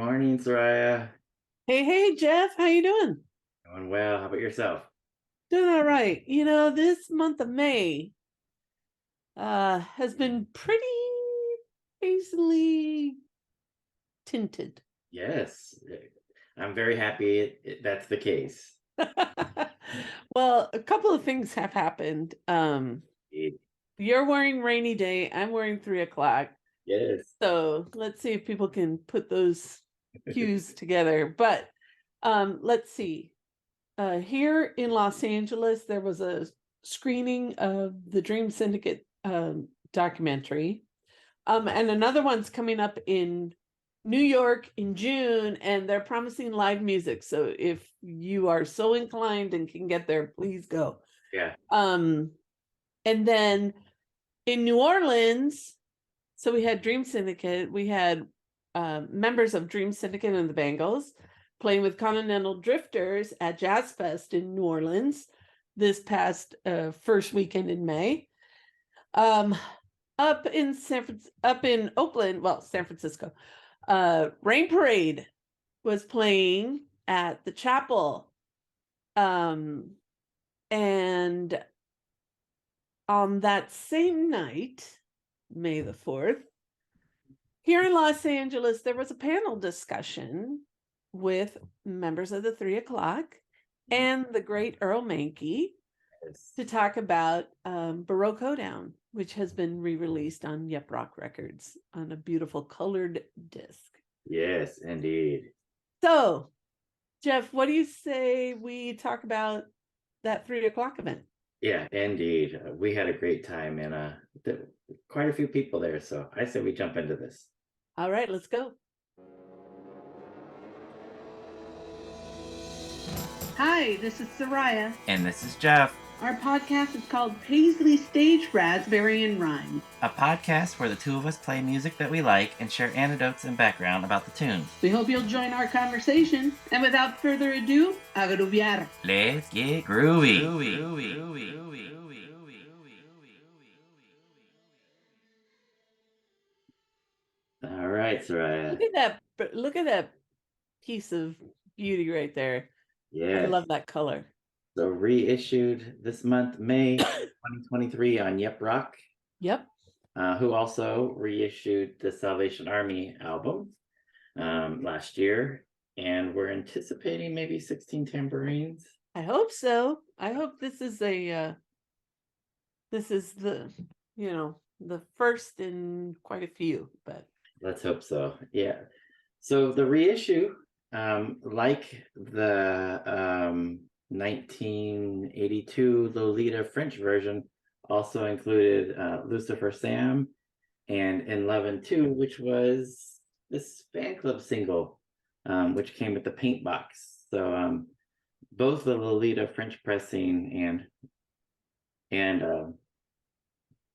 Morning, Soraya. Hey, Jeff, how you doing? Doing well. How about yourself? Doing all right. This month of May has been pretty easily tinted. Yes, I'm very happy that's the case. Well, a couple of things have happened. It- You're wearing rainy day, I'm wearing 3 o'clock. Yes. So let's see if people can put those cues together. But let's see. Here in Los Angeles, there was a screening of the Dream Syndicate documentary. And another one's coming up in New York in June, and they're promising live music. So if you are so inclined and can get there, please go. Yeah. And then in New Orleans, so we had Dream Syndicate, we had members of Dream Syndicate and the Bangles playing with Continental Drifters at Jazz Fest in New Orleans this past first weekend in May. Up in Oakland, well, San Francisco, Rain Parade was playing at the chapel. And on that same night, May the 4th, here in Los Angeles, there was a panel discussion with members of the 3 o'clock and the great Earle Mankey Yes. to talk about Baroque Hoedown, which has been re-released on YepRock Records on a beautiful colored disc. Yes, indeed. So, Jeff, what do you say we talk about that 3 o'clock event? Yeah, indeed. We had a great time and quite a few people there. So I say we jump into this. All right, let's go. Hi, this is Soraya. And this is Jeff, Our podcast is called Paisley Stage Raspberry and Rhyme. a podcast where the two of us play music that we like and share anecdotes and background about the tunes. We hope you'll join our conversation. And without further ado, agruviar. Let's get groovy. All right, Soraya. Look at that piece of beauty right there. I Yes. love that color. So reissued this month, May 2023 on YepRock, Yep. who also reissued the Salvation Army album last year. And we're anticipating maybe 16 tambourines. I hope so. I hope this is the the first in quite a few, but Let's hope so. Yeah. So the reissue, like the 1982 Lolita French version, also included Lucifer Sam and In Love and Two, which was this fan club single, which came with the paint box. So both the Lolita French pressing and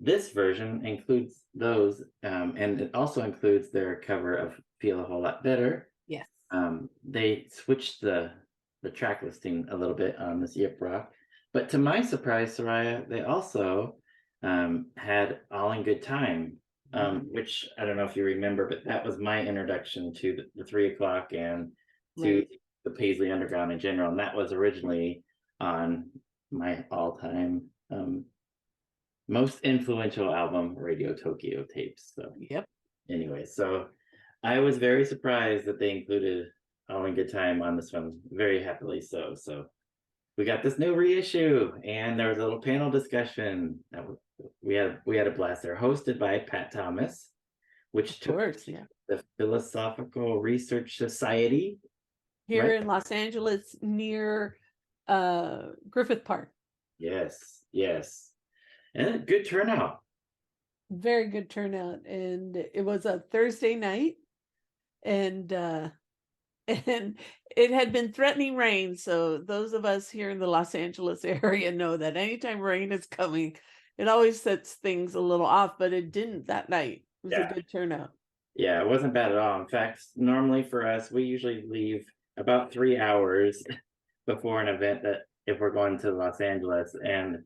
this version includes those, and it also includes their cover of Feel a Whole Lot Better. yes. They switched the track listing a little bit on this YepRock, but to my surprise, Soraya, they also had All in Good Time, which I don't know if you remember, but that was my introduction to the 3 o'clock and to Right. the Paisley Underground in general, and that was originally on my all-time most influential album, Radio Tokyo tapes. So Yep. anyway, so I was very surprised that they included All in Good Time on this one, very happily so. So we got this new reissue, and there was a little panel discussion that we had a blast there, hosted by Pat Thomas, which Of course, yeah. the Philosophical Research Society Here right? in Los Angeles near Griffith Park. Yes, and a good turnout. Very good turnout. And it was a Thursday night, and and it had been threatening rain. So those of us here in the Los Angeles area know that anytime rain is coming, it always sets things a little off, but it didn't that night. It was Yeah. a good turnout. Yeah, it wasn't bad at all. In fact, normally for us, we usually leave about 3 hours before an event that if we're going to Los Angeles, and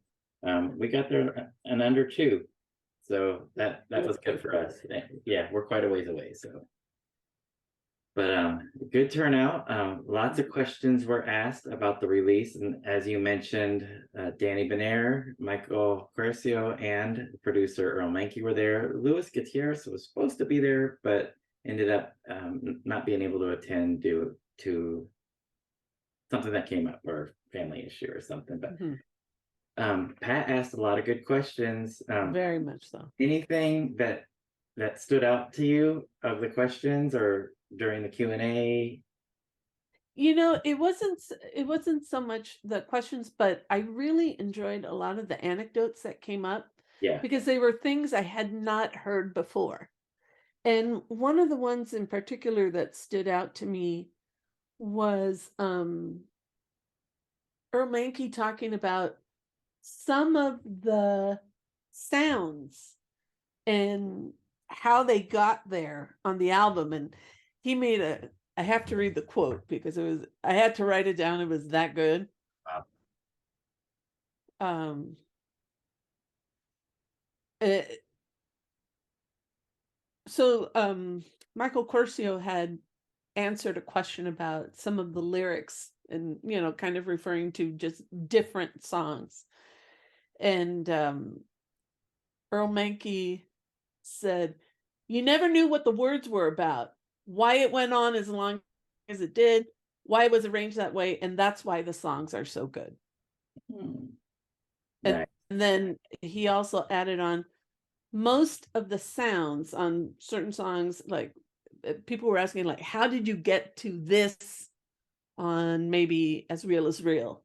we got there in under 2. So that was good for us. Yeah, we're quite a ways away. So But good turnout. Lots of questions were asked about the release, and as you mentioned, Danny Benair, Michael Quercio, and producer Earle Mankey were there. Luis Gutierrez was supposed to be there, but ended up not being able to attend due to something that came up, or family issue or something. But Pat asked a lot of good questions. Very much so. Anything that stood out to you of the questions or during the Q&A? It wasn't so much the questions, but I really enjoyed a lot of the anecdotes that came up Yeah. because they were things I had not heard before. And one of the ones in particular that stood out to me was Earle Mankey talking about some of the sounds and how they got there on the album. And he made I have to read the quote because I had to write it down. It was that good. Wow. Michael Quercio had answered a question about some of the lyrics and, kind of referring to just different songs. And Earle Mankey said, "You never knew what the words were about, why it went on as long as it did, why it was arranged that way, and that's why the songs are so good." Right. And then he also added on, most of the sounds on certain songs, like people were asking, like, how did you get to this on maybe As Real as Real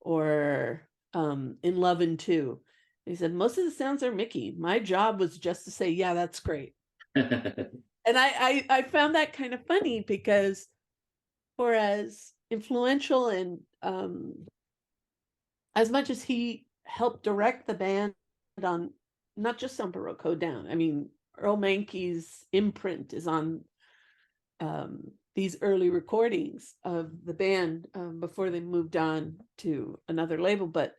or In Love and Two? He said, most of the sounds are Mickey. My job was just to say, yeah, that's great. And I found that kind of funny because for as influential and as much as he helped direct the band on not just on Baroque Hoedown, I mean, Earle Mankey's imprint is on these early recordings of the band before they moved on to another label. But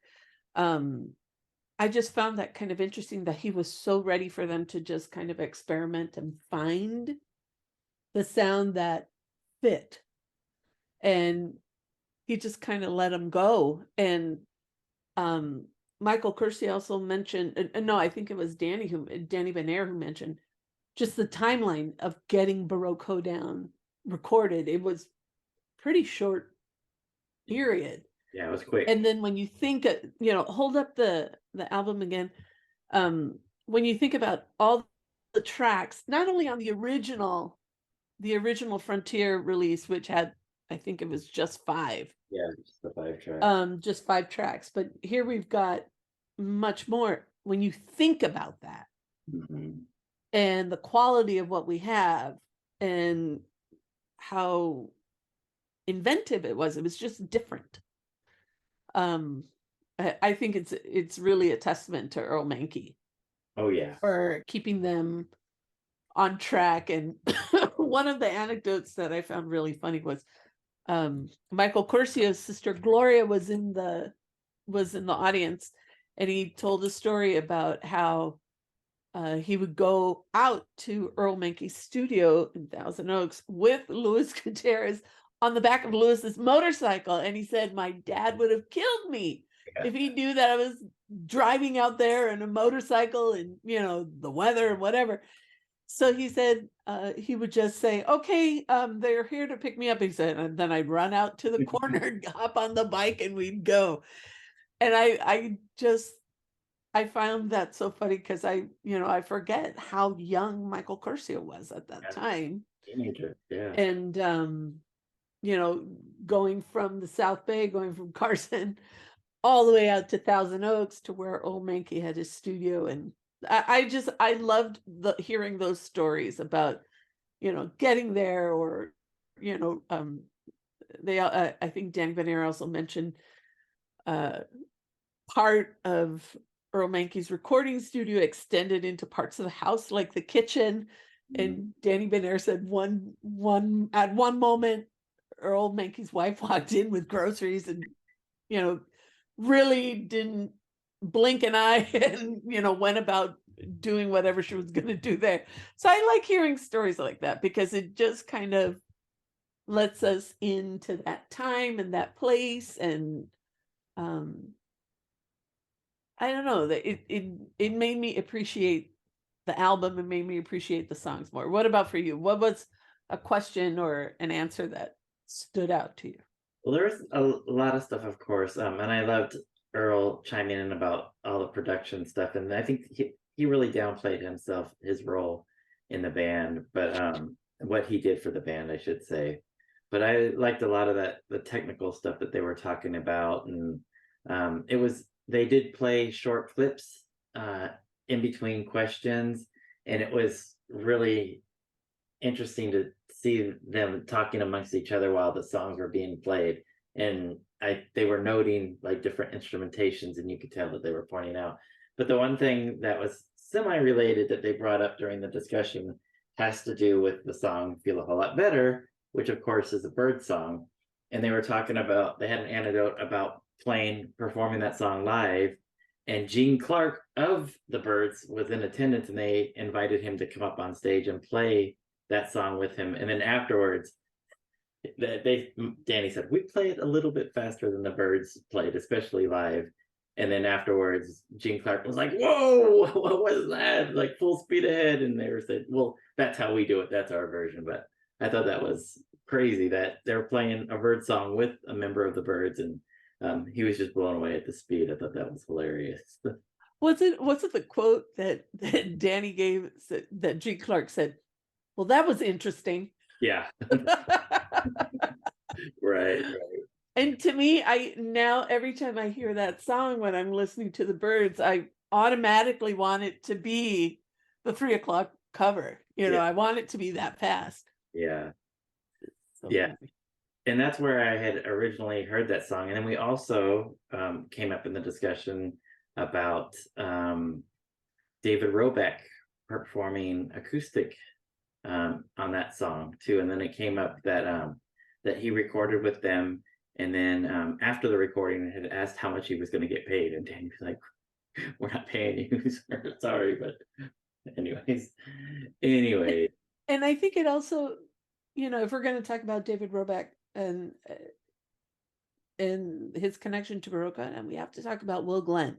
I just found that kind of interesting that he was so ready for them to just kind of experiment and find the sound that fit. And he just kind of let them go. And Michael Quercio also mentioned, no, I think it was Danny Benair who mentioned just the timeline of getting Baroque Hoedown recorded. It was pretty short period. Yeah, it was quick. And then when you think, hold up the album again. When you think about all the tracks, not only on the original Frontier release, which had, I think it was just 5. Yeah, just the 5 tracks. Just 5 tracks. But here we've got much more. When you think about that and the quality of what we have and how inventive it was just different. I think it's really a testament to Earle Mankey. Oh yeah, for keeping them on track. And one of the anecdotes that I found really funny was Michael Quercio's sister Gloria was in the audience, and he told a story about how he would go out to Earle Mankey's studio in Thousand Oaks with Luis Gutierrez on the back of Luis's motorcycle. And he said, my dad would have killed me if he knew that I was driving out there in a motorcycle and, the weather and whatever. So he said he would just say, okay, they're here to pick me up. He said, and then I'd run out to the corner, hop on the bike, and we'd go. And I found that so funny because I forget how young Michael Quercio was at that time. Teenager, yeah. And, going from the South Bay, going from Carson all the way out to Thousand Oaks to where Earle Mankey had his studio. And I loved hearing those stories about, getting there, or, I think Danny Benair also mentioned part of Earle Mankey's recording studio extended into parts of the house, like the kitchen. And Danny Benair said at one moment, Earle Mankey's wife walked in with groceries and, really didn't blink an eye and, went about doing whatever she was going to do there. So I like hearing stories like that because it just kind of lets us into that time and that place. And I don't know, that it made me appreciate the album and made me appreciate the songs more. What about for you? What was a question or an answer that stood out to you? Well, there was a lot of stuff, of course, and I loved Earl chiming in about all the production stuff, and I think he really downplayed himself, his role in the band, but what he did for the band, I should say. But I liked a lot of the technical stuff that they were talking about, and they did play short clips in between questions, and it was really interesting to see them talking amongst each other while the songs were being played. And they were noting like different instrumentations, and you could tell that they were pointing out. But the one thing that was semi-related that they brought up during the discussion has to do with the song Feel a Whole Lot Better, which of course is a bird song. And they were talking about, they had an anecdote about performing that song live, and Gene Clark of the Byrds was in attendance, and they invited him to come up on stage and play that song with him. And then afterwards, Danny said, we play it a little bit faster than the Byrds played, especially live. And then afterwards, Gene Clark was like, whoa, what was that? Like full speed ahead. And they were said, well, that's how we do it. That's our version. But I thought that was crazy that they're playing a bird song with a member of the Byrds, and he was just blown away at the speed. I thought that was hilarious. Was it the quote that Danny gave, that Gene Clark said, well, that was interesting. Yeah. Right. And to me, now every time I hear that song when I'm listening to the Byrds, I automatically want it to be the 3 o'clock cover. I want it to be that fast. Yeah. So Yeah. And that's where I had originally heard that song. And then we also came up in the discussion about David Robeck performing acoustic on that song too. And then it came up that that he recorded with them, and then after the recording had asked how much he was going to get paid, and Danny was like, we're not paying you. Sorry, but anyways. And I think it also, if we're going to talk about David Robeck and his connection to Baroque, and we have to talk about Will Glenn.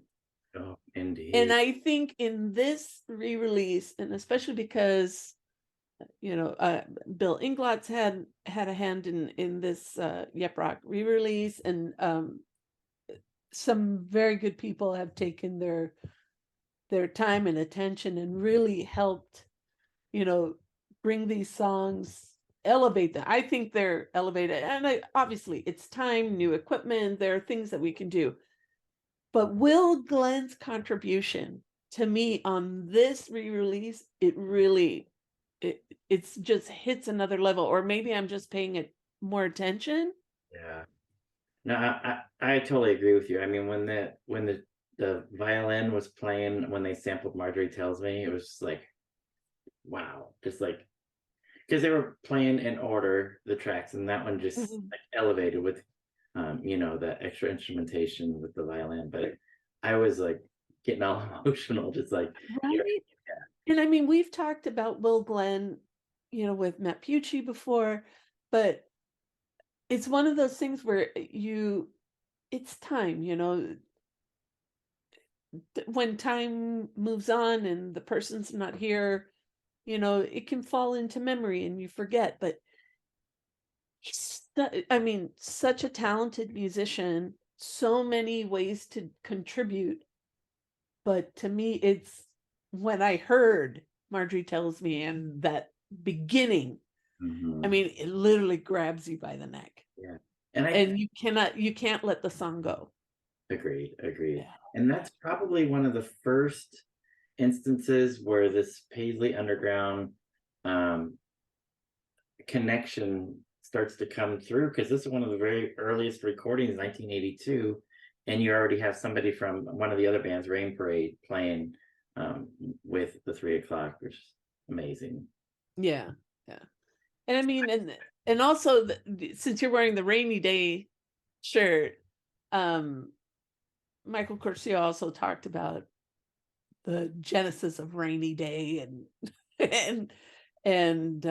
Oh, indeed. And I think in this re-release, and especially because Bill Inglot's had a hand in this YepRock re-release, and some very good people have taken their time and attention and really helped bring these songs, elevate them. I think they're elevated, and obviously it's time, new equipment, there are things that we can do, but Will Glenn's contribution to me on this re-release, it's just hits another level. Or maybe I'm just paying it more attention. Yeah. No, I totally agree with you. I mean, when the violin was playing, when they sampled Marjorie Tells Me, it was just like, wow, just like, because they were playing in order the tracks, and that one just like elevated with that extra instrumentation with the violin. But I was like getting all emotional, just like, right. Yeah. And I mean, we've talked about Will Glenn with Matt Pucci before, but it's one of those things where it's time, when time moves on and the person's not here, it can fall into memory and you forget. But such a talented musician, so many ways to contribute. But to me, it's when I heard Marjorie Tells Me and that beginning, I mean, it literally grabs you by the neck. Yeah. And you can't let the song go. Agreed. Yeah. And that's probably one of the first instances where this Paisley Underground connection starts to come through, because this is one of the very earliest recordings, 1982, and you already have somebody from one of the other bands, Rain Parade, playing with the 3 o'clock, which is amazing. Yeah. And I mean, and also since you're wearing the Rainy Day shirt, Michael Quercio also talked about the genesis of Rainy Day and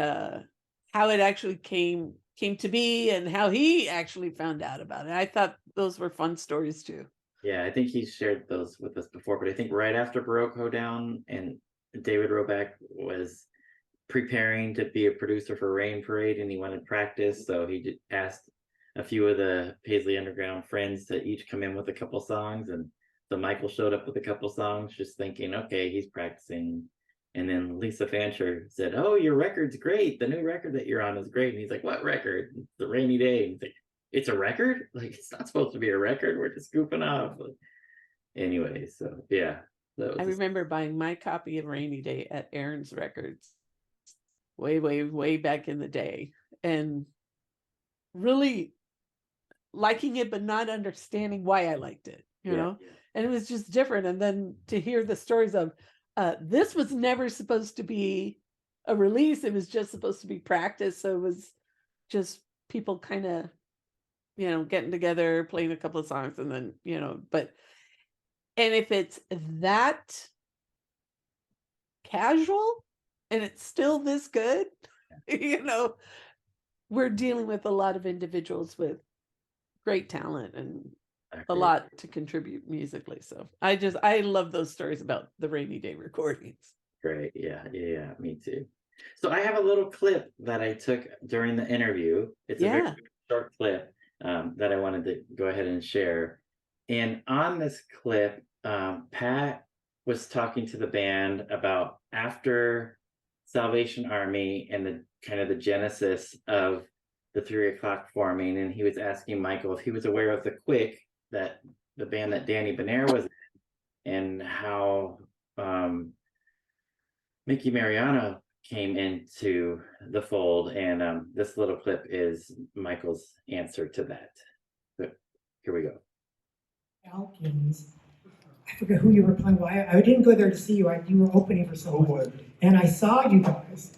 how it actually came came to be and how he actually found out about it. I thought those were fun stories too. Yeah, I think he shared those with us before, but I think right after Baroque Hoedown and David Roback was preparing to be a producer for Rain Parade and he wanted practice, so he asked a few of the Paisley Underground friends to each come in with a couple songs, and so Michael showed up with a couple songs, just thinking, okay, he's practicing. And then Lisa Fancher said, "Oh, your record's great. The new record that you're on is great." And he's like, "What record?" "The Rainy Day." And he's like, "It's a record? Like, it's not supposed to be a record. We're just goofing off." Anyway, so yeah, that I was remember buying my copy of Rainy Day at Aaron's Records way back in the day, and really liking it, but not understanding why I liked it, you yeah, know? And it was just different. And then to hear the stories of this was never supposed to be a release, it was just supposed to be practice. So it was just people kind of, you know, getting together, playing a couple of songs, and then, you know, but and if it's that casual and it's still this good, you know, we're dealing with a lot of individuals with great talent and I a agree. lot to contribute musically. So I love those stories about the Rainy Day recordings. Great. Yeah, me too. So I have a little clip that I took during the interview. It's a very Yeah. short clip that I wanted to go ahead and share. And on this clip, Pat was talking to the band about after Salvation Army and the kind of the genesis of the 3 o'clock forming. And he was asking Michael if he was aware of the Quick, that the band that Danny Benair was in, and how Mickey Mariano came into the fold, and this little clip is Michael's answer to that. But here we go. Alkins. I forget who you were playing. Well, I didn't go there to see you. You were opening for someone, and I saw you guys,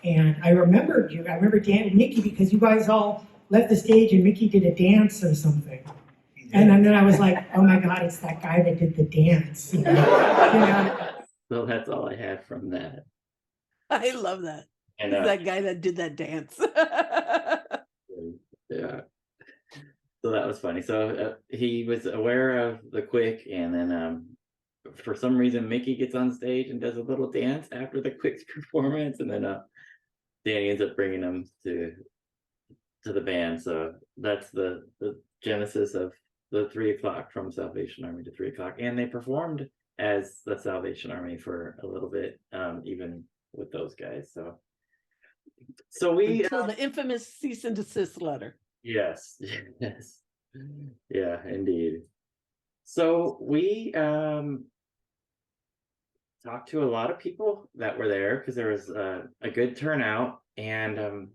and I remembered you. I remember Dan and Mickey because you guys all left the stage and Mickey did a dance or something. And then I was like, oh my God, it's that guy that did the dance. You know? So that's all I had from that. I love that. And He's that guy that did that dance. yeah. So that was funny. So he was aware of the Quick, and then for some reason Mickey gets on stage and does a little dance after the Quick's performance, and then Danny ends up bringing him to the band. So that's the genesis of the 3 o'clock, from Salvation Army to 3 o'clock, and they performed as the Salvation Army for a little bit, even with those guys. So we until the infamous cease and desist letter. yes, yeah, indeed. So we talked to a lot of people that were there because there was a good turnout, and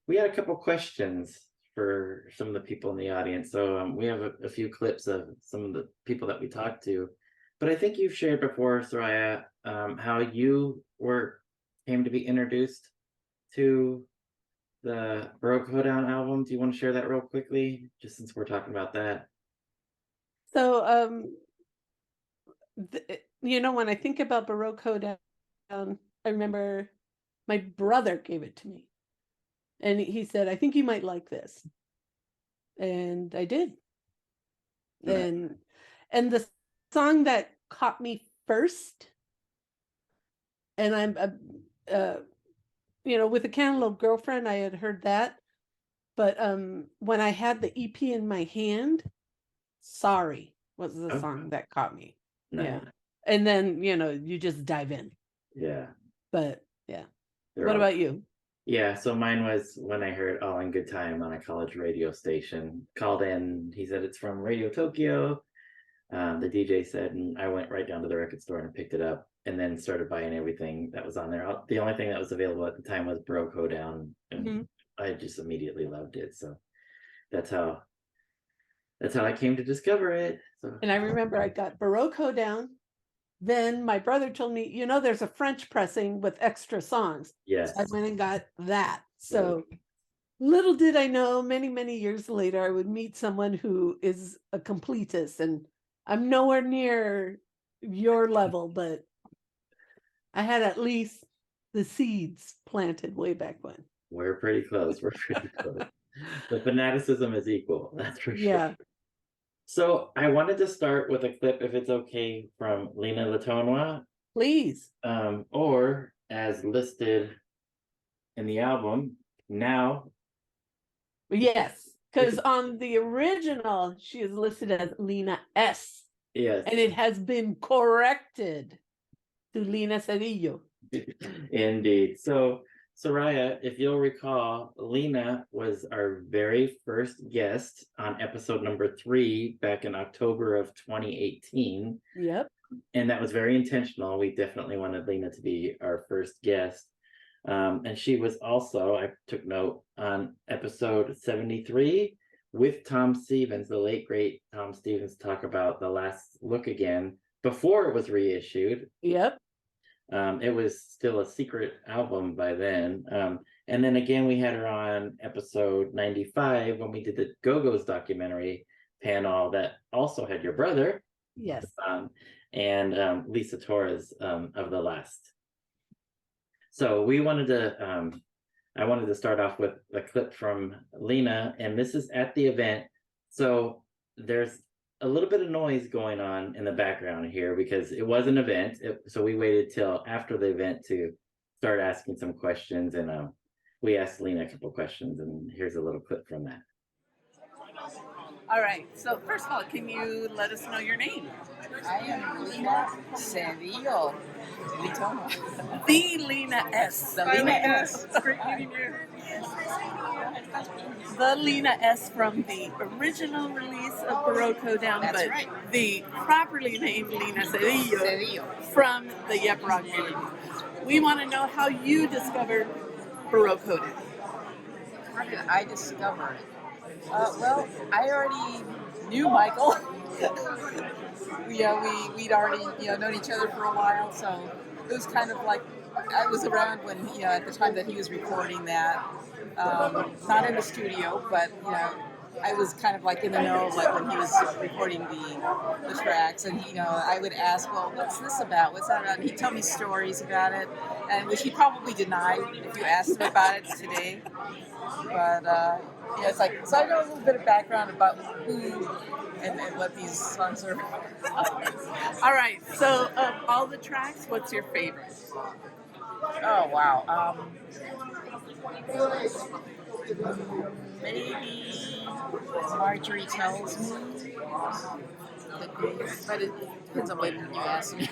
we had a couple questions for some of the people in the audience. So we have a few clips of some of the people that we talked to, but I think you've shared before, Soraya, how you came to be introduced to the Baroque Hoedown album. Do you want to share that real quickly, just since we're talking about that? So you know, when I think about Baroque Hoedown, I remember my brother gave it to me. And he said, I think you might like this. And I did. Nice. And the song that caught me first, and I'm you know, with a Cantaloupe Girlfriend, I had heard that. But when I had the EP in my hand, Sorry was the song that caught me. Nice. Yeah. And then, you know, you just dive in. Yeah. But yeah. They're What all about you? Yeah, so mine was when I heard All in Good Time on a college radio station. Called in, he said it's from Radio Tokyo. The DJ said, and I went right down to the record store and picked it up, and then started buying everything that was on there. The only thing that was available at the time was Baroque Hoedown, and I just immediately loved it. So that's how I came to discover it. So. And I remember I got Baroque Hoedown. Then my brother told me, you know, there's a French pressing with extra songs. Yes. So I went and got that. So little did I know, many years later, I would meet someone who is a completist, and I'm nowhere near your level, but I had at least the seeds planted way back when. We're pretty close. We're pretty close. The fanaticism is equal, that's for sure. Yeah. So I wanted to start with a clip, if it's okay, from Lena Latonwa, Please. or as listed in the album, now. Yes, because on the original, she is listed as Lena S. Yes. And it has been corrected to Lena Cedillo. Indeed. So, Soraya, if you'll recall, Lena was our very first guest on episode number 3 back in October of 2018. Yep. And that was very intentional. We definitely wanted Lena to be our first guest. And she was also, I took note, on episode 73 with Tom Stevens, the late, great Tom Stevens, talk about The Last Look Again before it was reissued. Yep. It was still a secret album by then. And then again, we had her on episode 95 when we did the Go-Go's documentary panel that also had your brother. Yes. And Lisa Torres of The Last. So we wanted to, I wanted to start off with a clip from Lena, and this is at the event. So there's a little bit of noise going on in the background here because it was an event. So we waited till after the event to start asking some questions, and we asked Lena a couple questions, and here's a little clip from that. All right. So first of all, can you let us know your name? I am Lena Cedillo. The Lena S. The Lena S. It's great meeting you. The Lena S from the original release of Baroque Hoedown, That's but right. the properly named Lena Cedillo Cedillo. from the YepRock movie. We want to know how you discovered Baroque Hoedown. How did I discover it? Well, I already knew Michael. We'd already known each other for a while, so it was kind of like I was around when at the time that he was recording that, not in the studio, but I was kind of like in the know, like when he was recording the tracks, and I would ask, well, what's this about? What's that about? And he'd tell me stories about it, and which he probably denied if you asked him about it today. But it's like, so I know a little bit of background about who and what these songs are. All right. So of all the tracks, what's your favorite? Oh wow. Maybe Marjorie Tells Me. But it depends on when you ask me.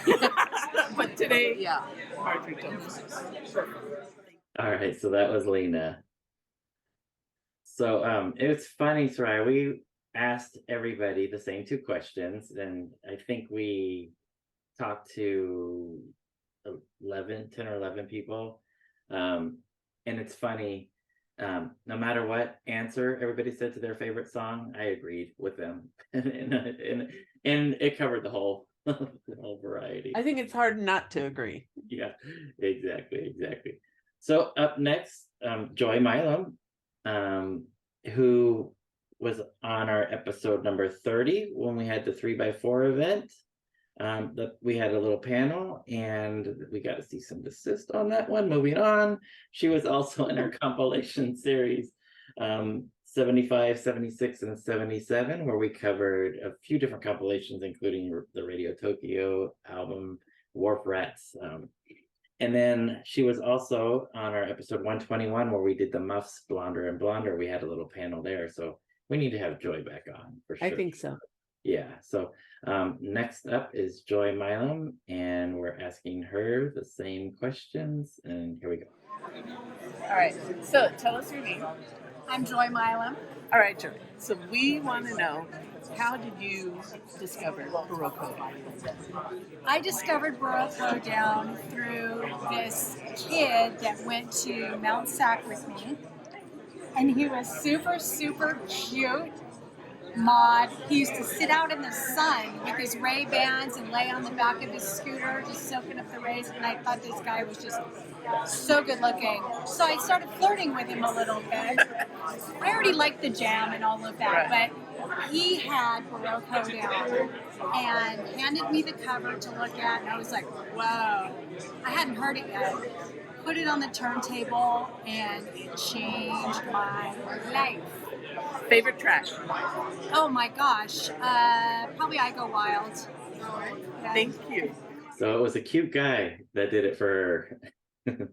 But today, Yeah. Marjorie tells me. All right, so that was Lena. So it's funny, Soraya, we asked everybody the same 2 questions, and I think we talked to 10 or 11 people. And it's funny, no matter what answer everybody said to their favorite song, I agreed with them. and it covered the whole variety. I think it's hard not to agree. Yeah, exactly. So up next, Joy Milam, who was on our episode number 30 when we had the 3x4 event. That we had a little panel, and we got to see some desist on that one. Moving on, she was also in our compilation series 75, 76, and 77, where we covered a few different compilations, including the Radio Tokyo album, Wharf Rats. And then she was also on our episode 121, where we did the Muffs, Blonder and Blonder. We had a little panel there, so we need to have Joy back on for sure. I think so. Yeah, so next up is Joy Milam, and we're asking her the same questions, and here we go. All right. So tell us your name. I'm Joy Milam. All right, Joy. So we want to know, how did you discover Baroque Hoedown? I discovered Baroque Hoedown through this kid that went to Mount Sac with me. And he was super, super cute. Mod. He used to sit out in the sun with his Ray-Bans and lay on the back of his scooter, just soaking up the rays. And I thought this guy was just so good looking. So I started flirting with him a little bit. I already liked the jam and all of that, but he had Baroque Hoedown and handed me the cover to look at, and I was like, whoa, I hadn't heard it yet. Put it on the turntable, and it changed my life. Favorite track? Oh my gosh, probably I Go Wild. Yeah. Thank you. So it was a cute guy that did it for her.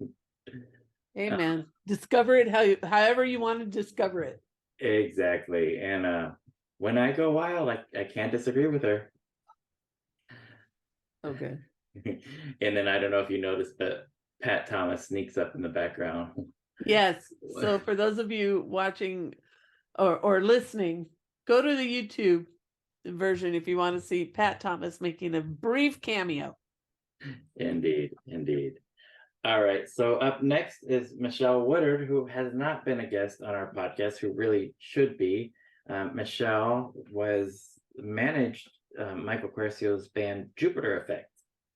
Amen. Discover it however you want to discover it. Exactly. And when I go wild, I can't disagree with her. Okay. And then I don't know if you noticed, but Pat Thomas sneaks up in the background. Yes. So for those of you watching or listening, go to the YouTube version if you want to see Pat Thomas making a brief cameo. Indeed, indeed. All right. So up next is Michelle Woodard, who has not been a guest on our podcast, who really should be. Michelle managed Michael Quercio's band Jupiter Effect,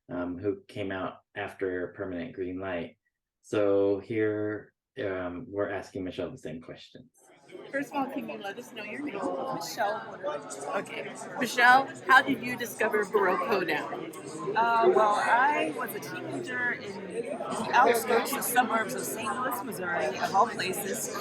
who came out after Permanent Green Light. So here we're asking Michelle the same questions. First of all, can you let us know your name? Michelle. Okay. Michelle, how did you discover Baroque Hoedown? Well, I was a teenager in the outskirts, the suburbs of St. Louis, Missouri, of all places.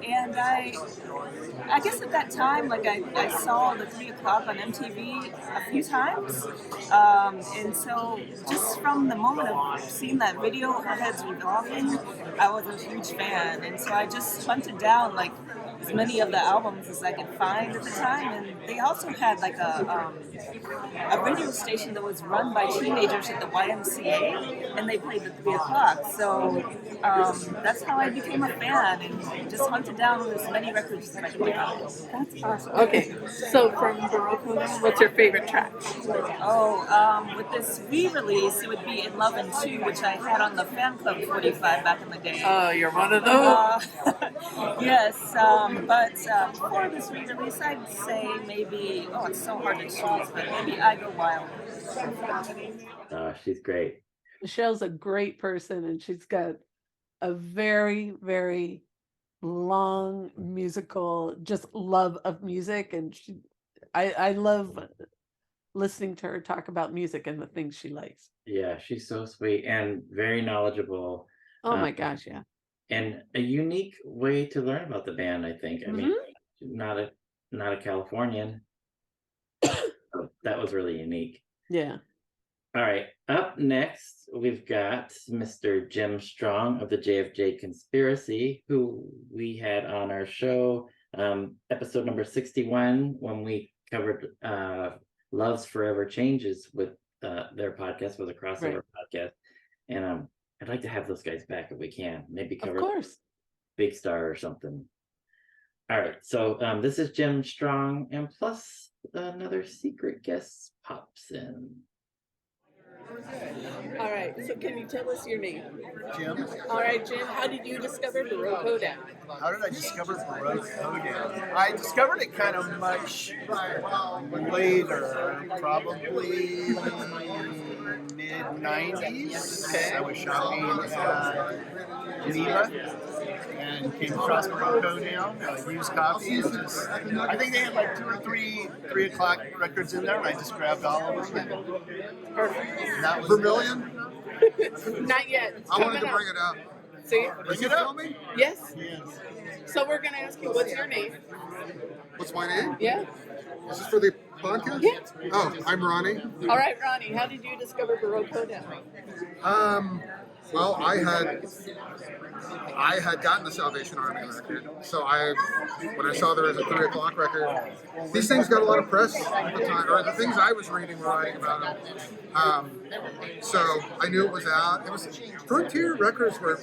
And I guess at that time, like I saw the 3 o'clock on MTV a few times. And so just from the moment of seeing that video, Her Head's Revolving, I was a huge fan. And so I just hunted down like as many of the albums as I could find at the time. And they also had like a radio station that was run by teenagers at the YMCA, and they played the 3 o'clock. So that's how I became a fan and just hunted down as many records as I could find. That's awesome. Okay. So from Baroque Hoedown, what's your favorite track? Oh, with this re-release, it would be In Love and Two, which I had on the Fan Club 45 back in the day. Oh, you're one of those. Yes, but before this re-release, I'd say maybe, it's so hard to choose, but maybe I Go Wild. She's great. Michelle's a great person, and she's got a very, very long musical just love of music, and I love listening to her talk about music and the things she likes. Yeah, she's so sweet and very knowledgeable. Oh my gosh, yeah. And a unique way to learn about the band, I think. I mean, not a Californian. So that was really unique. Yeah. All right. Up next, we've got Mr. Jim Strong of the JFJ Conspiracy, who we had on our show, episode number 61, when we covered Love's Forever Changes with their podcast, was a crossover podcast. And I'd like to have those guys back if we can. Maybe cover Big Star or something. All right. So this is Jim Strong, and plus another secret guest pops in. All right, so can you tell us your name? Jim. All right, Jim, how did you discover Baroque Hoedown? How did I discover Baroque Hoedown? I discovered it kind of much later, probably mid-90s. I was shopping at Geneva and came across Baroque Hoedown, used copies. I think they had like 2 or 3 o'clock records in there, and I just grabbed all of them. Perfect. That was Vermilion? Not yet. I wanted to bring it up. See? Bring it up. Yes. Yes. So we're going to ask you, what's your name? What's my name? Yeah. Is this for the podcast? Yeah. Oh, I'm Ronnie. All right, Ronnie, how did you discover Baroque Hoedown? Well, I had gotten the Salvation Army record, so when I saw there was a 3 o'clock record, these things got a lot of press at the time, or the things I was reading were writing about them. So I knew it was out. Frontier Records were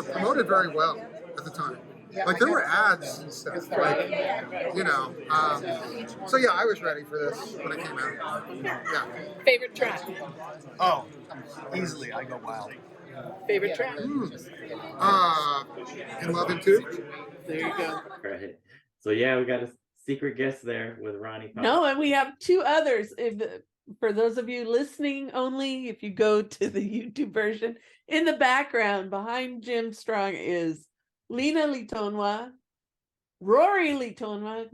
promoted very well at the time. Like there were ads and stuff, like, so yeah, I was ready for this when it came out. Yeah. Favorite track? Oh, easily, I Go Wild. Favorite track? In Love and Two. There you go. Right. So yeah, we got a secret guest there with Ronnie. No, and we have 2 others. For those of you listening only, if you go to the YouTube version, in the background behind Jim Strong is Lena Litonwa, Rory Litonwa,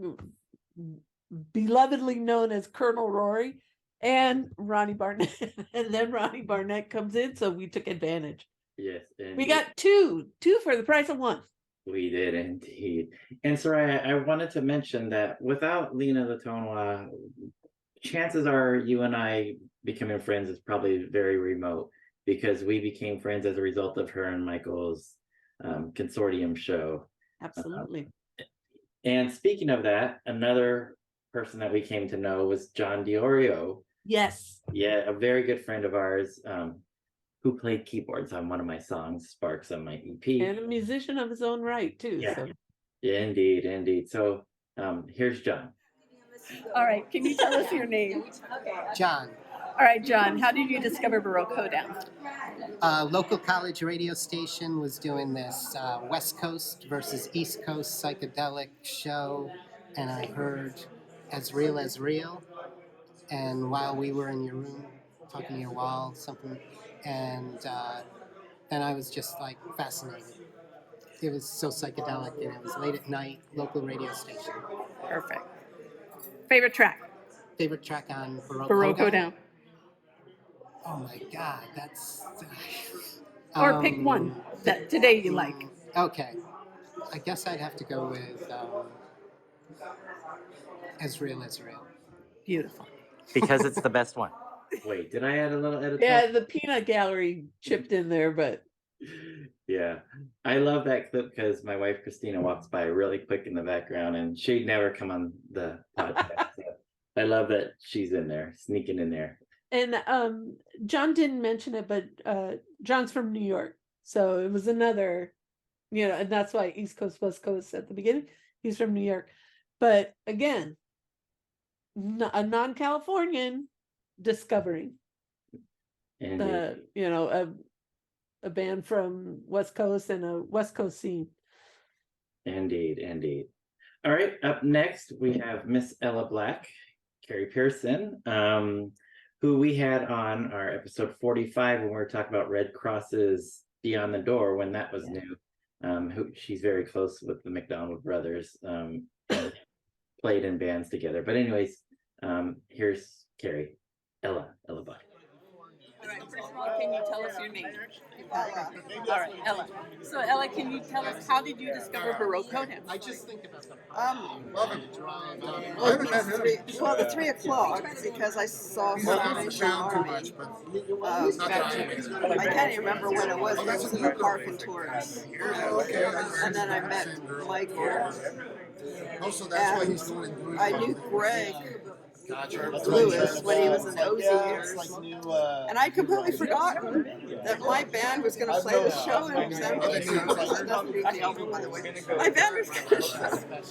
belovedly known as Colonel Rory, and Ronnie Barnett. And then Ronnie Barnett comes in, so we took advantage. Yes, We indeed. got two for the price of one. We did indeed. And Soraya, I wanted to mention that without Lena Latonois, chances are you and I becoming friends is probably very remote, because we became friends as a result of her and Michael's consortium show. Absolutely. And speaking of that, another person that we came to know was John Diorio. Yes. Yeah, a very good friend of ours, who played keyboards on one of my songs, Sparks, on my EP. And a musician of his own right, too. Yeah. So. Yeah, indeed, indeed. So here's John. All right, can you tell us your name? John, All right, John, how did you discover Baroque Hoedown? local college radio station was doing this West Coast versus East Coast psychedelic show, and I heard As Real as Real. And while we were in your room talking to your wall, something, and then I was just like fascinated. It was so psychedelic, and it was late at night, local radio station. Perfect. Favorite track? Favorite track on Baroque Hoedown? Hoedown. Oh my God, that's. Or pick one that today you like. Okay, I guess I'd have to go with As Real as Real. Beautiful. Because it's the best one. Wait, did I add a little editorial? Yeah, the peanut gallery chipped in there, but Yeah, I love that clip because my wife Christina walks by really quick in the background, and she'd never come on the podcast. So I love that she's in there, sneaking in there. and John didn't mention it, but John's from New York, so it was another, and that's why East Coast, West Coast at the beginning. He's from New York, but again, a non-Californian discovering Indeed. a band from West Coast and a West Coast scene. Indeed, indeed. All right, up next we have Miss Ella Black, Carrie Pearson, who we had on our episode 45 when we were talking about Red Cross's Beyond the Door when that was new. She's very close with the McDonald brothers, and played in bands together. But anyways, here's Carrie, Ella Black. All right, first of all, can you tell us your name? Ella. All right, Ella. So, Ella, can you tell us how did you discover Baroque Hoedown? I just think about the Love him. I haven't met him. Well, the 3 o'clock, because I saw He's not Salvation around too Army. much, but Um, not that I I can't even remember when it was. It was in the park in Torrance. Okay. And then I met Michael. Also, that's why he's going and doing. I knew Greg Gotcha. Lewis when he was in Ozzy years. And I'd completely forgotten that my band was going to play the show in San Pedro. That doesn't do the album, by the way. My band was going to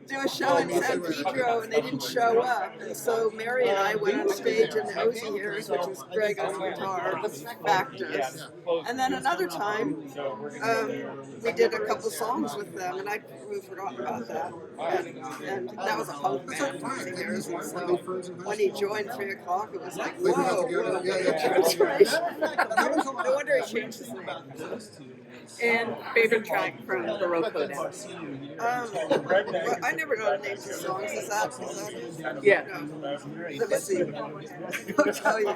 do a show in San Pedro, and they didn't show up. And so Mary and I went on stage in the Ozzy years, which was Greg on guitar, backed us. And then another time, we did a couple songs with them, and I'd completely forgotten about that. And that was a punk band for Ozzy years. And so when he joined 3 o'clock, it was like, whoa, transformation. No wonder he changed his name. And favorite track from Baroque Hoedown? Well, I never know the names of songs. Is that Yeah. no. Let me see. I'll tell you.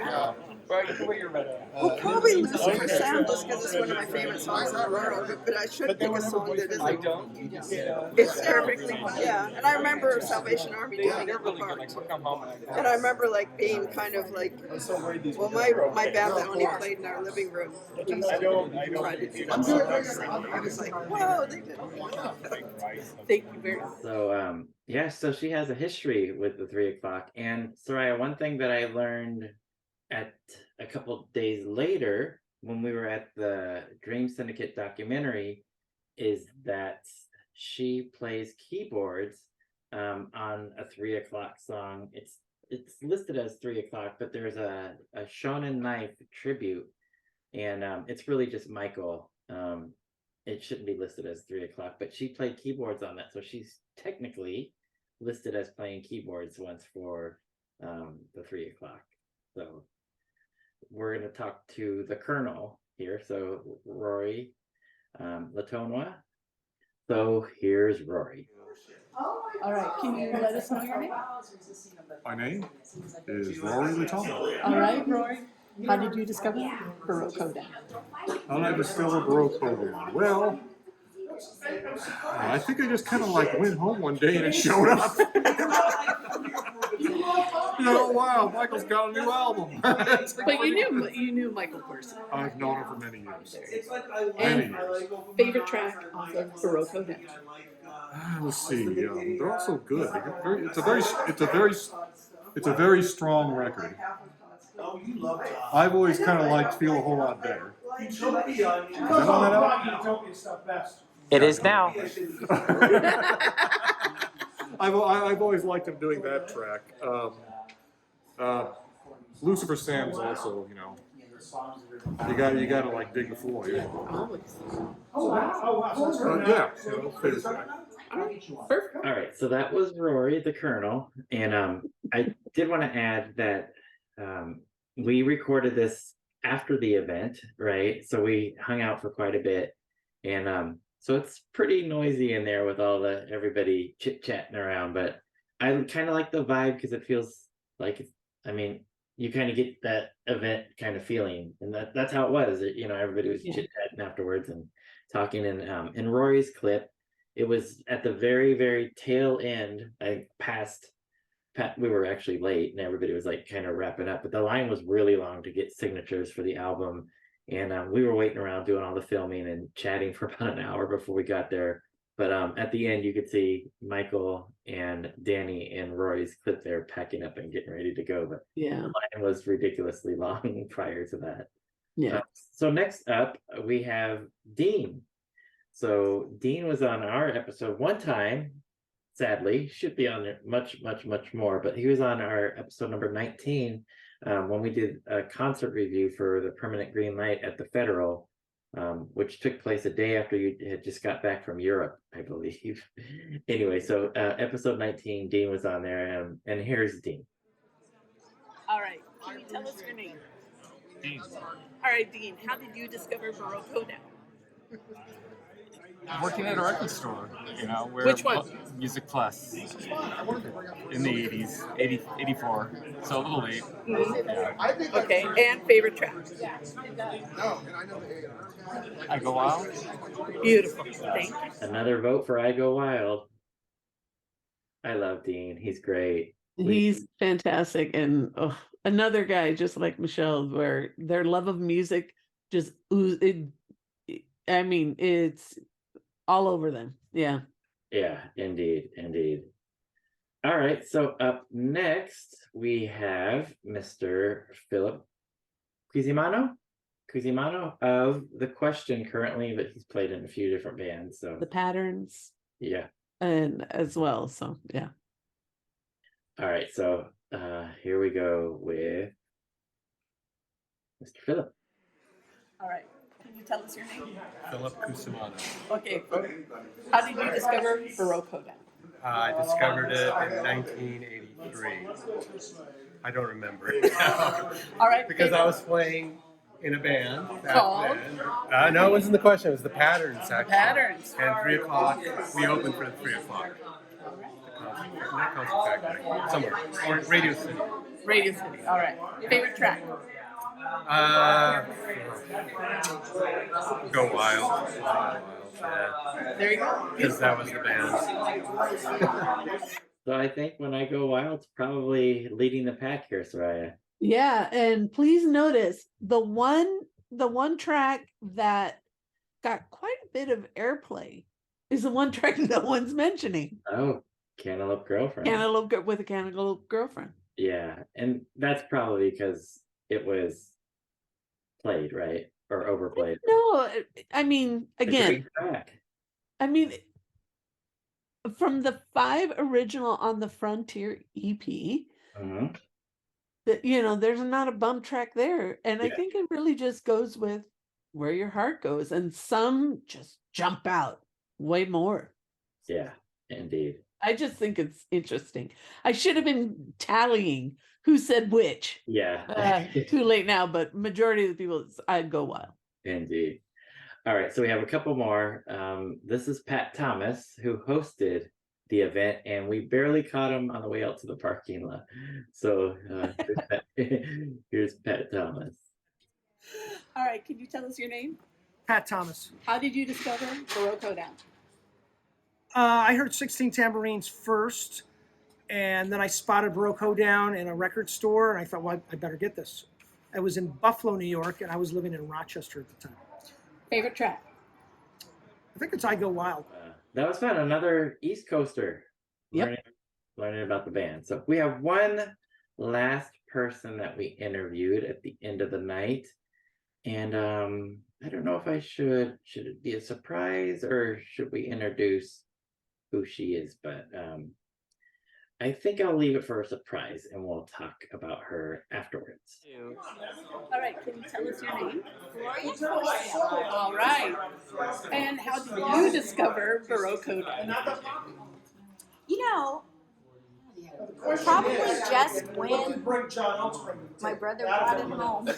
Well, probably Lucifer Sound, just because it's one of my favorite songs in the world. But I should pick a song that isn't. It's perfectly, yeah. And I remember Salvation Army doing it in the park. And I remember like being kind of like, well, my band that only played in our living room. We used to try to do that song. I was like, whoa, they did it. Thank you very much. So yeah, so she has a history with the 3 o'clock. And Soraya, one thing that I learned at a couple days later when we were at the Dream Syndicate documentary is that she plays keyboards on a 3 o'clock song. It's listed as 3 o'clock, but there's a Shonen Knife tribute, and it's really just Michael. It shouldn't be listed as 3 o'clock, but she played keyboards on that, so she's technically listed as playing keyboards once for the 3 o'clock. So we're going to talk to the Colonel here. So Rory Latonois. So here's Rory. All right, can you let us know your name? My name is Rory Latomo. All right, Rory. How did you discover Baroque Hoedown? How did I discover Baroque Hoedown? Well, I think I just kind of like went home one day and it showed up. Oh wow, Michael's got a new album. But you knew Michael Quercio. I've known him for many years. And favorite track off of Baroque Hoedown? Let's see. They're all so good. It's a very strong record. I've always kind of liked "Feel a Whole Lot Better." Is that on that album? It is now. I've always liked him doing that track. Lucifer Sam's also, you got to like dig the floor. Yeah. Yeah. Favorite track. All right, so that was Rory, the Colonel, and I did want to add that we recorded this after the event, right? So we hung out for quite a bit, and so it's pretty noisy in there with all everybody chit-chatting around, but I kind of like the vibe because it feels like you kind of get that event kind of feeling, and that's how it was. Everybody was chit-chatting afterwards and talking, and in Rory's clip, it was at the very, very tail end. We were actually late, and everybody was like kind of wrapping up, but the line was really long to get signatures for the album, and we were waiting around doing all the filming and chatting for about an hour before we got there. But at the end, you could see Michael and Danny and Rory's clip there packing up and getting ready to go. But yeah, the line was ridiculously long prior to that. Yeah. So next up, we have Dean. So Dean was on our episode one time. Sadly, should be on there much more. But he was on our episode number 19 when we did a concert review for the Permanent Green Light at the Federal. Which took place a day after you had just got back from Europe, I believe. Anyway, so episode 19, Dean was on there, and here's Dean. All right, can you tell us your name? Dean. All right, Dean, how did you discover Baroque Hoedown? Working at a record store, where Which one? Music Plus in the 80s, 84, so a little late. Mm-hmm. Okay, and favorite track? I Go Wild. Beautiful, thank you. Another vote for I Go Wild. I love Dean. He's great. He's fantastic, and another guy just like Michelle, where their love of music just it's all over them. Yeah. Yeah, indeed. All right, so up next we have Mr. Philip Cusimano of The Question currently, but he's played in a few different bands. So The Patterns. Yeah. And as well, so yeah. All right, so here we go with Mr. Philip. All right. Can you tell us your name? Philip Cusimano. Okay. How did you discover Baroque Hoedown? I discovered it in 1983. I don't remember. All right. Because I was playing in a band. Called? No, it wasn't the Question. It was the Patterns, actually. Patterns. And 3 o'clock, we opened for the 3 o'clock. Not Concert Factory, somewhere. Or Radio City. Radio City. All right. Favorite track? Go Wild. There you go. Because that was the band. So I think When I Go Wild's probably leading the pack here, Soraya. Yeah, and please notice the one track that got quite a bit of airplay is the one track no one's mentioning. Oh, Cantaloupe Girlfriend. With a Cantaloupe Girlfriend. Yeah, and that's probably because it was played, right? Or overplayed. No, I mean, A again, great track. I mean, from the 5 original On the Frontier EP, Mhm. that there's not a bump track there, and I Yeah. think it really just goes with where your heart goes, and some just jump out way more. Yeah, indeed. I just think it's interesting. I should have been tallying who said which. Yeah. Too late now, but majority of the people, I'd Go Wild. Indeed. All right, so we have a couple more. This is Pat Thomas, who hosted the event, and we barely caught him on the way out to the parking lot. So here's Pat Thomas. All right, can you tell us your name? Pat Thomas. How did you discover Baroque Hoedown? I heard 16 Tambourines first, and then I spotted Baroque Hoedown in a record store, and I thought, well, I better get this. I was in Buffalo, New York, and I was living in Rochester at the time. Favorite track? I think it's I Go Wild. That was fun. Another East Coaster. Yep. Learning about the band. So we have one last person that we interviewed at the end of the night. And I don't know if I should it be a surprise or should we introduce who she is, but I think I'll leave it for a surprise and we'll talk about her afterwards. All right, can you tell us your name? All right. And how did you discover Baroque Hoedown? You know, probably just when my brother brought it home.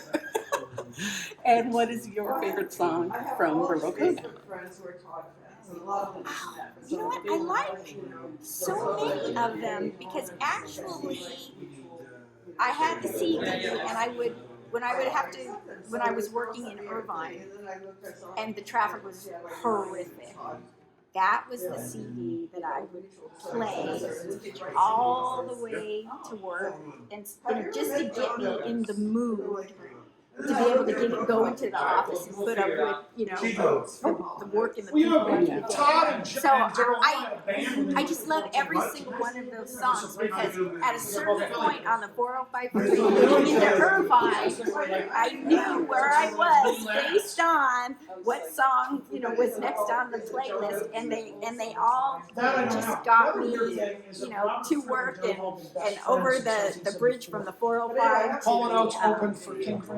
And what is your favorite song from Baroque Hoedown? You know what? I like so many of them because actually I had the CD and I would when I was working in Irvine and the traffic was horrific. That was the CD that I would play all the way to work and just to get me in the mood to be able to go into the office and put up with, you know, the work and the people every day. So I just love every single one of those songs because at a certain point on the 405 freeway into Irvine, I knew where I was based on what song, you know, was next on the playlist, and they all just got me, you know, to work and over the bridge from the 405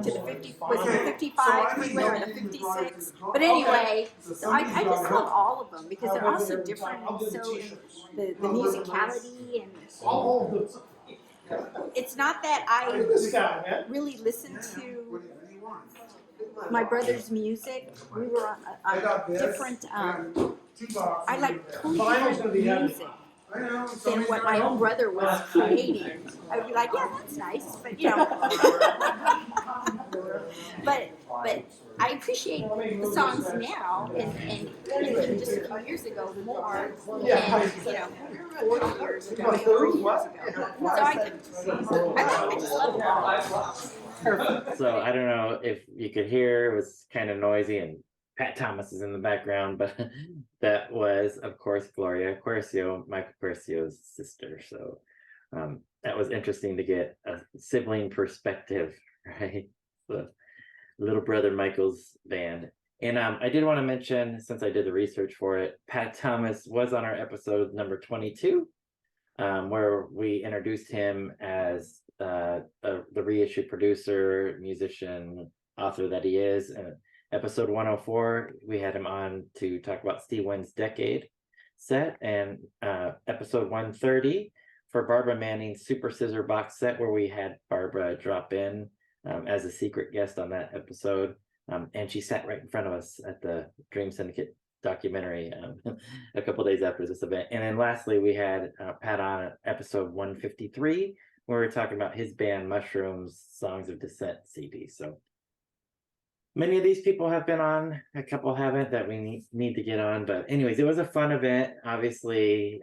to the 50, was it the 55 freeway or the 56? But anyway, so I just love all of them because they're all so different and so the musicality, and it's not that I really listen to my brother's music. We were on different, I like totally different music than what my own brother was creating. I would be like, yeah, that's nice, but you know. but I appreciate the songs now, and even just a few years ago more than, you know, 40 years ago, 30 years ago. So I just love them all. Perfect. So I don't know if you could hear, it was kind of noisy and Pat Thomas is in the background, but that was, of course, Gloria Quercio, Michael Quercio's sister. So that was interesting to get a sibling perspective, right? The little brother Michael's band. And I did want to mention, since I did the research for it, Pat Thomas was on our episode number 22, where we introduced him as the reissue producer, musician, author that he is. And episode 104, we had him on to talk about Steve Wynn's Decade set, and episode 130 for Barbara Manning's Super Scissor box set, where we had Barbara drop in as a secret guest on that episode. And she sat right in front of us at the Dream Syndicate documentary a couple days after this event. And then lastly, we had Pat on episode 153, where we were talking about his band Mushrooms Songs of Descent CD. So many of these people have been on, a couple haven't that we need to get on. But anyways, it was a fun event. Obviously,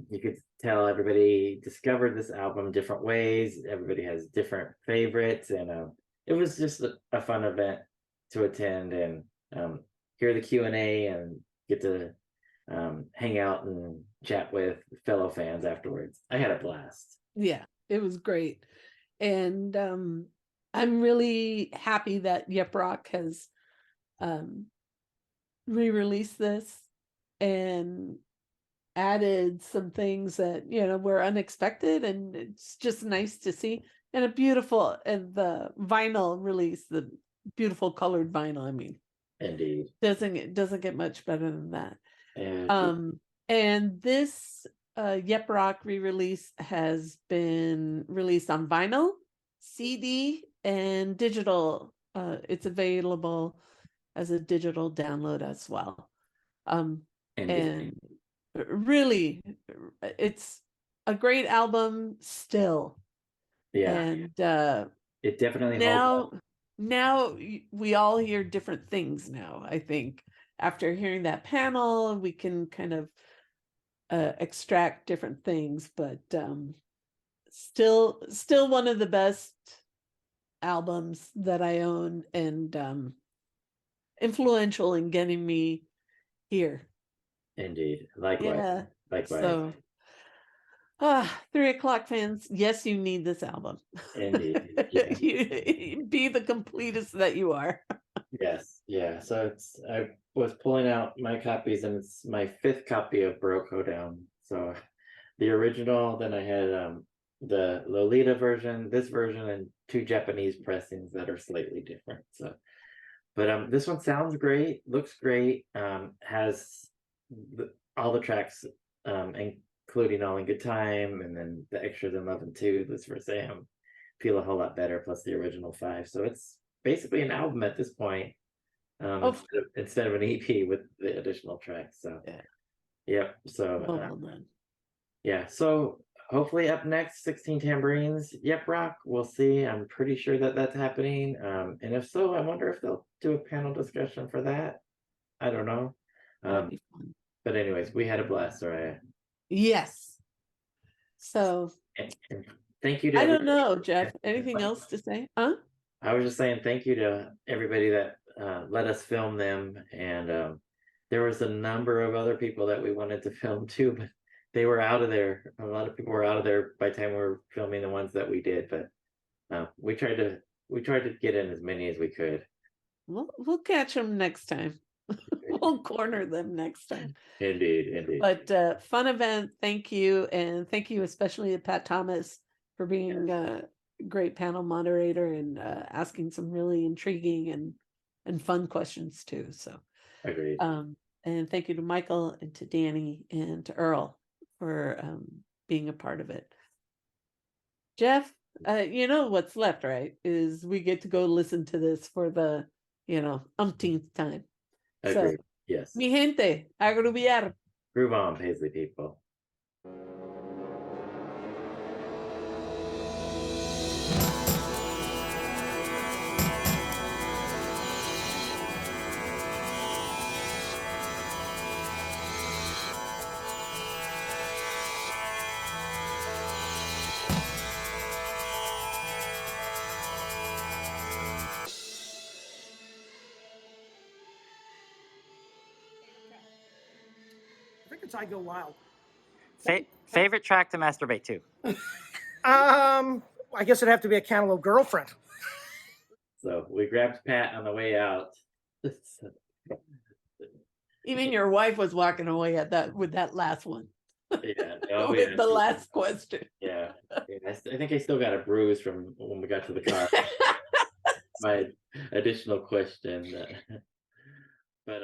you could tell everybody discovered this album different ways. Everybody has different favorites. And it was just a fun event to attend and hear the Q&A and get to hang out and chat with fellow fans afterwards. I had a blast. Yeah, it was great. And I'm really happy that YepRock has re-released this and added some things that, you know, were unexpected, and it's just nice to see. And the vinyl release, the beautiful colored vinyl, I mean, indeed, doesn't get much better than that. And this YepRock re-release has been released on vinyl, CD, and digital. It's available as a digital download as well. And really, it's a great album still. Yeah, And it definitely holds up. now we all hear different things now. I think after hearing that panel, we can kind of extract different things, but still one of the best albums that I own, and influential in getting me here. Indeed. Likewise. Yeah. Likewise. So 3 o'clock fans, yes, you need this album. Indeed. Yeah. You be the completest that you are. Yes. Yeah. So I was pulling out my copies, and it's my 5th copy of Baroque Hoedown. So the original, then I had the Lolita version, this version, and 2 Japanese pressings that are slightly different. So, but this one sounds great, looks great, has all the tracks, including All in Good Time, and then the extras in Love and Two, this for Sam, feel a whole lot better, plus the original 5. So it's basically an album at this point, instead of an EP with the additional tracks. So yeah. Yep. So well done. yeah. So hopefully up next, 16 Tambourines, YepRock. We'll see. I'm pretty sure that that's happening. And if so, I wonder if they'll do a panel discussion for that. I don't know. That'd be fun. But anyways, we had a blast, Soraya. Yes. So And thank you to I don't everybody. know, Jeff. Anything else to say? Huh? I was just saying thank you to everybody that let us film them. And there was a number of other people that we wanted to film too, but they were out of there. A lot of people were out of there by the time we were filming the ones that we did, but we tried to get in as many as we could. We'll catch them next time. We'll corner them next time. Indeed. But fun event. Thank you, and thank you especially to Pat Thomas for being a great panel moderator and asking some really intriguing and fun questions too. So agreed. And thank you to Michael and to Danny and to Earle for being a part of it. Jeff, you know what's left, right? Is we get to go listen to this for the umpteenth time. Agreed. So, yes. Mi gente, a groovear. Groove on, Paisley people. I think it's I Go Wild. Favorite track to masturbate to? I guess it'd have to be a Cantaloupe Girlfriend. So we grabbed Pat on the way out. Even your wife was walking away with that last one. Yeah, with the last question. Yeah, I think I still got a bruise from when we got to the car. My additional question, but